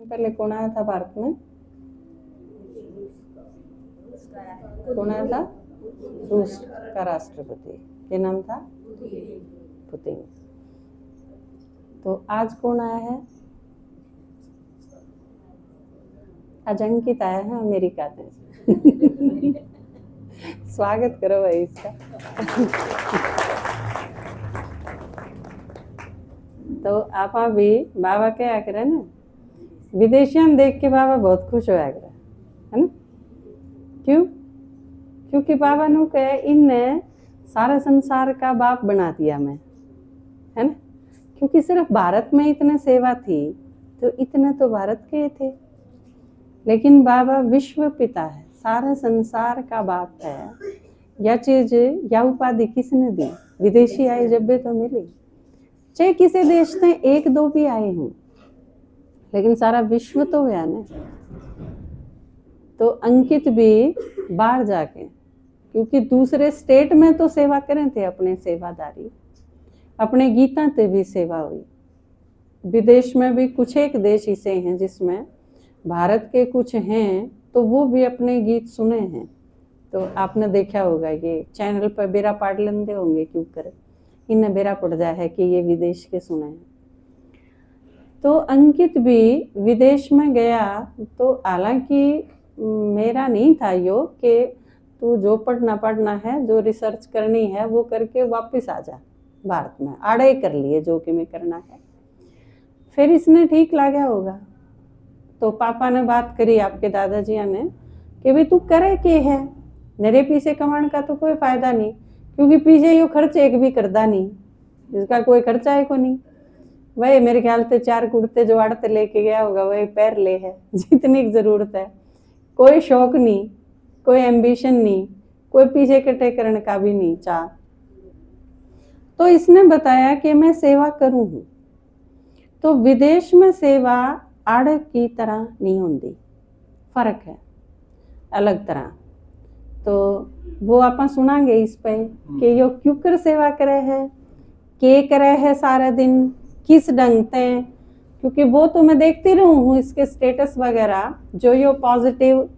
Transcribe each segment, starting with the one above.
सबसे पहले कौन आया था भारत में? कौन आया था? रूस का राष्ट्रपति, क्या नाम था? पुतिन। तो आज कौन आया है? आज अंकित आया है अमेरिका से। स्वागत करो भाई इसका। तो आप भी बाबा क्या करे ना, विदेशियन देख के बाबा बहुत खुश होया करे, है ना? क्यों? क्योंकि बाबा नु कहे इनने सारा संसार का बाप बना दिया मैं, है ना? क्योंकि सिर्फ भारत में इतने सेवा थी तो इतने तो भारत के थे, लेकिन बाबा विश्व पिता है, सारे संसार का बाप है। यह चीज या उपाधि किसने दी? विदेशी आए जब भी तो मिली, चाहे किसी देश से एक दो भी आए हों, लेकिन सारा विश्व तो है ना। तो अंकित भी बाहर जाके, क्योंकि दूसरे स्टेट में तो सेवा करें थे, अपने सेवादारी, अपने गीता ते भी सेवा हुई। विदेश में भी कुछ एक देश ऐसे हैं जिसमें भारत के कुछ हैं, तो वो भी अपने गीत सुने हैं। तो आपने देखा होगा ये चैनल पर बेरा पाड़ लेते होंगे, क्यों कर इन्हें बेरा पड़ जाए है कि ये विदेश के सुने हैं। तो अंकित भी विदेश में गया, तो हालांकि मेरा नहीं था यो कि तू जो पढ़ना है, जो रिसर्च करनी है वो करके वापस आ जा भारत में, आड़े कर लिए जो कि मैं करना है। फिर इसने ठीक लगा होगा, तो पापा ने बात करी आपके दादाजी ने कि भाई तू करे के है, मेरे पीछे कमाने का तो कोई फायदा नहीं, क्योंकि पीछे यो खर्च एक भी करता नहीं, इसका कोई खर्चा है को नहीं। वही मेरे ख्याल से 4 कुर्ते जो आड़ते लेके गया होगा वही पैर ले है, जितनी जरूरत है। कोई शौक नहीं, कोई एम्बिशन नहीं, कोई पीछे कटे करने का भी नहीं चाह। तो इसने बताया कि मैं सेवा करूं हूं, तो विदेश में सेवा आड़ की तरह नहीं होती, फर्क है अलग तरह। तो वो आप सुनांगे इस पे कि यो क्यों कर सेवा करे है, के करे है सारा दिन, किस ढंग से, क्योंकि वो तो मैं देखती रहूं हूँ इसके स्टेटस वगैरह जो यो पॉजिटिव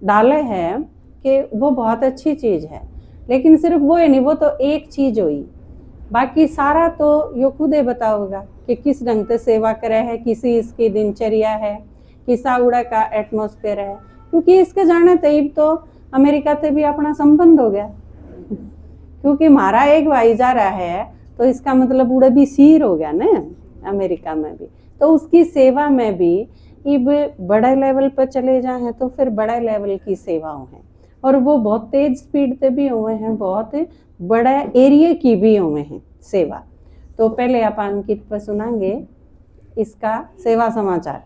डाले है कि वो बहुत अच्छी चीज़ है, लेकिन सिर्फ वो है नहीं, वो तो एक चीज़ हुई, बाकी सारा तो यो खुद ही बताओगा कि किस ढंग से सेवा करे है, किसी इसकी दिनचर्या है, किसा उड़ा का एटमॉस्फेयर है। क्योंकि इसके जाने तब तो अमेरिका से भी अपना संबंध हो गया, क्योंकि हमारा एक भाई जा रहा है तो इसका मतलब उड़ा भी सीर हो गया ना अमेरिका में भी। तो उसकी सेवा में भी अब बड़े लेवल पर चले जाए तो फिर बड़े लेवल की सेवाओं हैं, और वो बहुत तेज स्पीड से भी हुए हैं, बहुत बड़ा एरिया की भी हुए हैं सेवा। तो पहले आप अंकित पर सुनाएंगे इसका सेवा समाचार,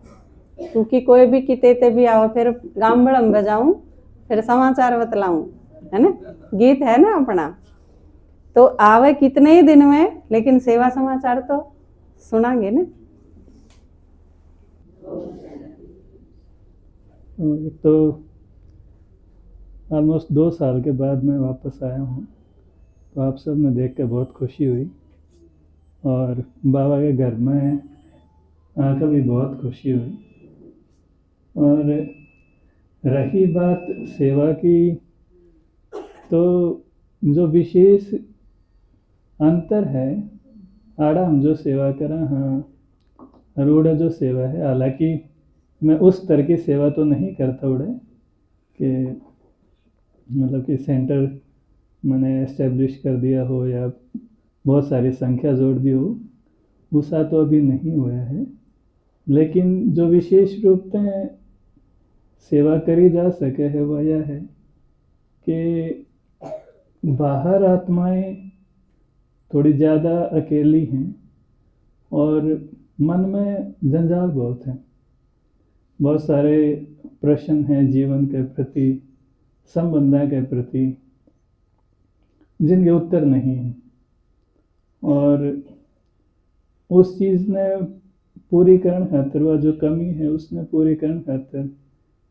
क्योंकि कोई भी किते भी आओ फिर गांबड़म बजाऊं फिर समाचार बतलाऊं, है ना, गीत है ना अपना। तो आवे कितने ही दिन में, लेकिन सेवा समाचार तो सुनाएंगे ना। तो ऑलमोस्ट 2 साल के बाद मैं वापस आया हूँ, तो आप सब ने देख कर बहुत खुशी हुई, और बाबा के घर में आकर भी बहुत खुशी हुई। और रही बात सेवा की, तो जो विशेष अंतर है आड़ा हम जो सेवा करें, हाँ अरूढ़ जो सेवा है, हालांकि मैं उस तरह की सेवा तो नहीं करता उड़े कि मतलब कि सेंटर मैंने एस्टेब्लिश कर दिया हो या बहुत सारी संख्या जोड़ दी हो, उसका तो अभी नहीं हुआ है। लेकिन जो विशेष रूप से सेवा करी जा सके है वह यह है कि बाहर आत्माएं थोड़ी ज़्यादा अकेली हैं और मन में जंजाल बहुत है, बहुत सारे प्रश्न हैं जीवन के प्रति, संबंधों के प्रति, जिनके उत्तर नहीं हैं। और उस चीज़ ने पूरी करण खातर, वह जो कमी है उसने पूरी करण खातर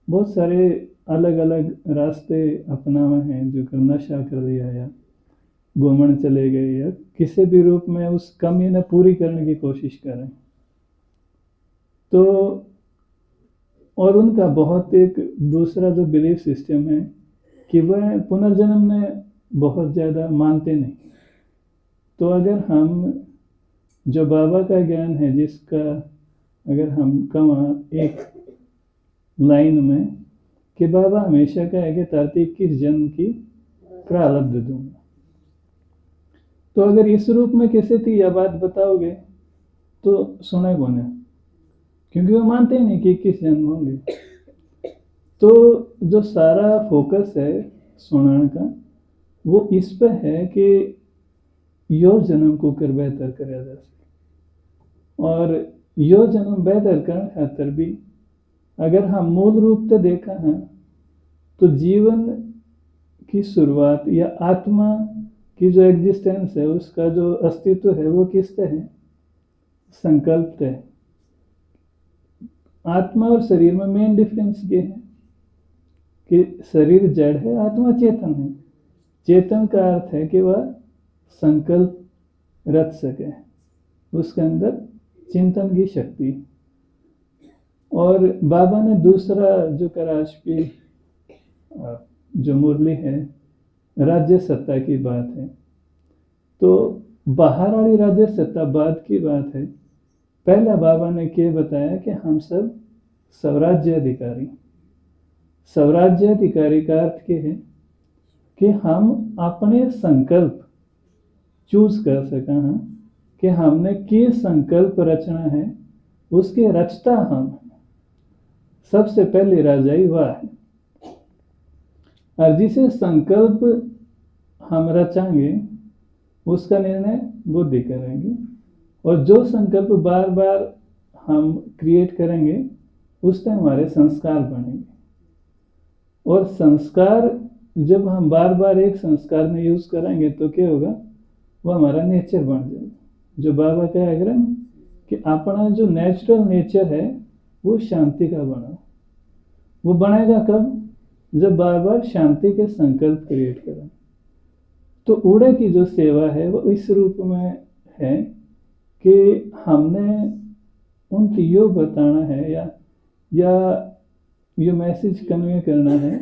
बहुत सारे अलग अलग रास्ते अपनाए हैं, जो कर नशा कर दिया या घूमने चले गए या किसी भी रूप में उस कमी ने पूरी करने की कोशिश करें। तो और उनका बहुत एक दूसरा जो बिलीफ सिस्टम है कि वह पुनर्जन्म में बहुत ज़्यादा मानते नहीं। तो अगर हम जो बाबा का ज्ञान है, जिसका अगर हम कहें एक लाइन में कि बाबा हमेशा कहे कि ताकि 21 जन्म की प्रारब्ध दूंगा, तो अगर इस रूप में किसी थी यह बात बताओगे तो सुने कौन, क्योंकि वो मानते ही नहीं कि 21 जन्म होंगे। तो जो सारा फोकस है सुनाने का वो इस पर है कि यो जन्म को कर बेहतर करा जा सके। और यो जन्म बेहतर करने खातर भी अगर हम मूल रूप से देखा है तो जीवन की शुरुआत या आत्मा की जो एग्जिस्टेंस है, उसका जो अस्तित्व है वो किससे है? संकल्प है। आत्मा और शरीर में मेन डिफरेंस ये है कि शरीर जड़ है, आत्मा चेतन है। चेतन का अर्थ है कि वह संकल्प रच सके, उसके अंदर चिंतन की शक्ति। और बाबा ने दूसरा जो कराशपी जो मुरली है, राज्य सत्ता की बात है। तो बाहर वाली राज्य सत्ता बात की बात है। पहला बाबा ने क्या बताया कि हम सब स्वराज्य अधिकारी। स्वराज्य अधिकारी का अर्थ क्या है कि हम अपने संकल्प चूज कर सका हैं कि हमने किस संकल्प रचना है, उसके रचता हम सबसे पहले राजाई वह है। और जिसे संकल्प हम रचाएंगे उसका निर्णय बुद्धि करेंगे, और जो संकल्प बार बार हम क्रिएट करेंगे उससे हमारे संस्कार बनेंगे। और संस्कार जब हम बार बार एक संस्कार में यूज करेंगे तो क्या होगा? वो हमारा नेचर बन जाएगा। जो बाबा कहा करें कि अपना जो नेचुरल नेचर है वो शांति का बना। वो बनेगा कब? जब बार बार शांति के संकल्प क्रिएट करें। तो उड़े की जो सेवा है वो इस रूप में है कि हमने उनको यो बताना है या ये मैसेज कन्वे करना है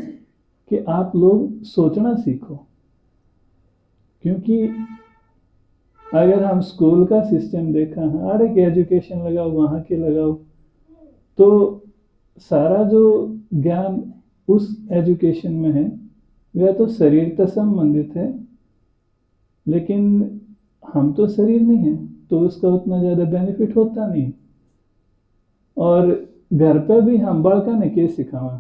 कि आप लोग सोचना सीखो। क्योंकि अगर हम स्कूल का सिस्टम देखा है, अरे के एजुकेशन लगाओ, वहाँ के लगाओ, तो सारा जो ज्ञान उस एजुकेशन में है वह तो शरीर से संबंधित है, लेकिन हम तो शरीर नहीं है, तो उसका उतना ज़्यादा बेनिफिट होता नहीं। और घर पे भी हम बड़का ने क्या सिखावा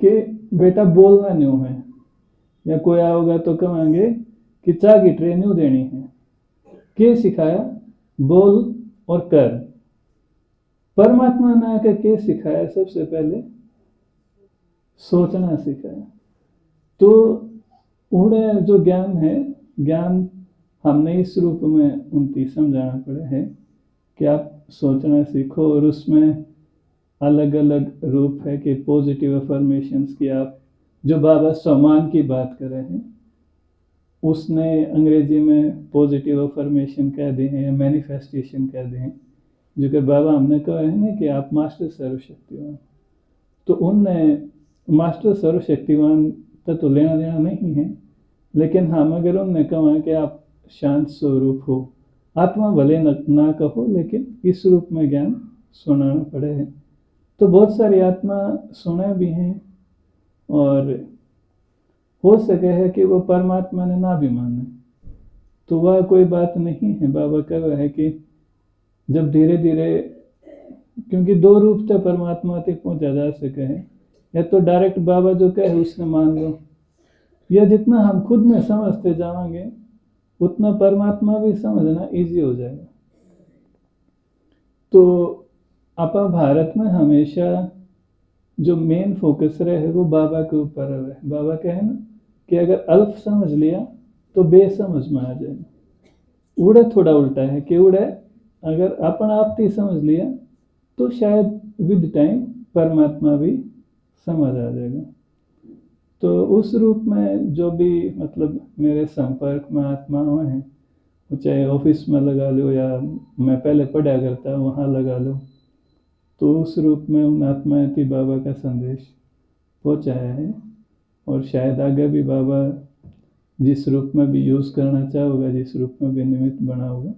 कि बेटा बोलना न्यू है, या कोई आओगा तो कहेंगे कि चाय की ट्रे न्यू देनी है। क्या सिखाया? बोल और कर। परमात्मा ने आकर क्या सिखाया? सबसे पहले सोचना सिखाया। तो उन्हें जो ज्ञान है, ज्ञान हमने इस रूप में उनकी समझाना पड़े है कि आप सोचना सीखो। और उसमें अलग अलग रूप है कि पॉजिटिव अफर्मेशंस की, आप जो बाबा सम्मान की बात कर रहे हैं उसने अंग्रेजी में पॉजिटिव अफर्मेशन कह दिए हैं या मैनिफेस्टेशन कह दिए हैं, जो कि बाबा हमने कहा है ना कि आप मास्टर सर्वशक्तिवान। तो उनने मास्टर सर्वशक्तिवान का तो लेना देना नहीं है, लेकिन हम अगर उनने कहा कि आप शांत स्वरूप हो, आत्मा भले ना कहो, लेकिन इस रूप में ज्ञान सुनाना पड़े है। तो बहुत सारी आत्मा सुना भी हैं, और हो सके है कि वो परमात्मा ने ना भी माने, तो वह कोई बात नहीं है। बाबा का वह है कि जब धीरे धीरे, क्योंकि दो रूप से परमात्मा तक पहुंचा जा सके है, या तो डायरेक्ट बाबा जो कहे उसने मान लो, या जितना हम खुद में समझते जाएंगे उतना परमात्मा भी समझना इजी हो जाएगा। तो अपा भारत में हमेशा जो मेन फोकस रहे वो बाबा के ऊपर रहे। बाबा कहे ना कि अगर अल्प समझ लिया तो बेसमझ में आ जाएगा। उड़े थोड़ा उल्टा है कि उड़े अगर अपना आप ही समझ लिया तो शायद विद टाइम परमात्मा भी समझ आ जाएगा। तो उस रूप में जो भी मतलब मेरे संपर्क में आत्माएं हैं, चाहे ऑफिस में लगा लो या मैं पहले पढ़ा करता वहाँ लगा लो, तो उस रूप में उन आत्मायती बाबा का संदेश पहुँचाया है। और शायद आगे भी बाबा जिस रूप में भी यूज़ करना चाहोगा, जिस रूप में भी निमित्त बना होगा,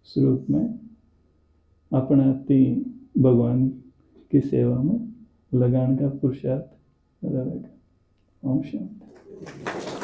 उस रूप में अपनाती भगवान की सेवा में लगाने का पुरुषार्थ रहेगा। ओम शांति।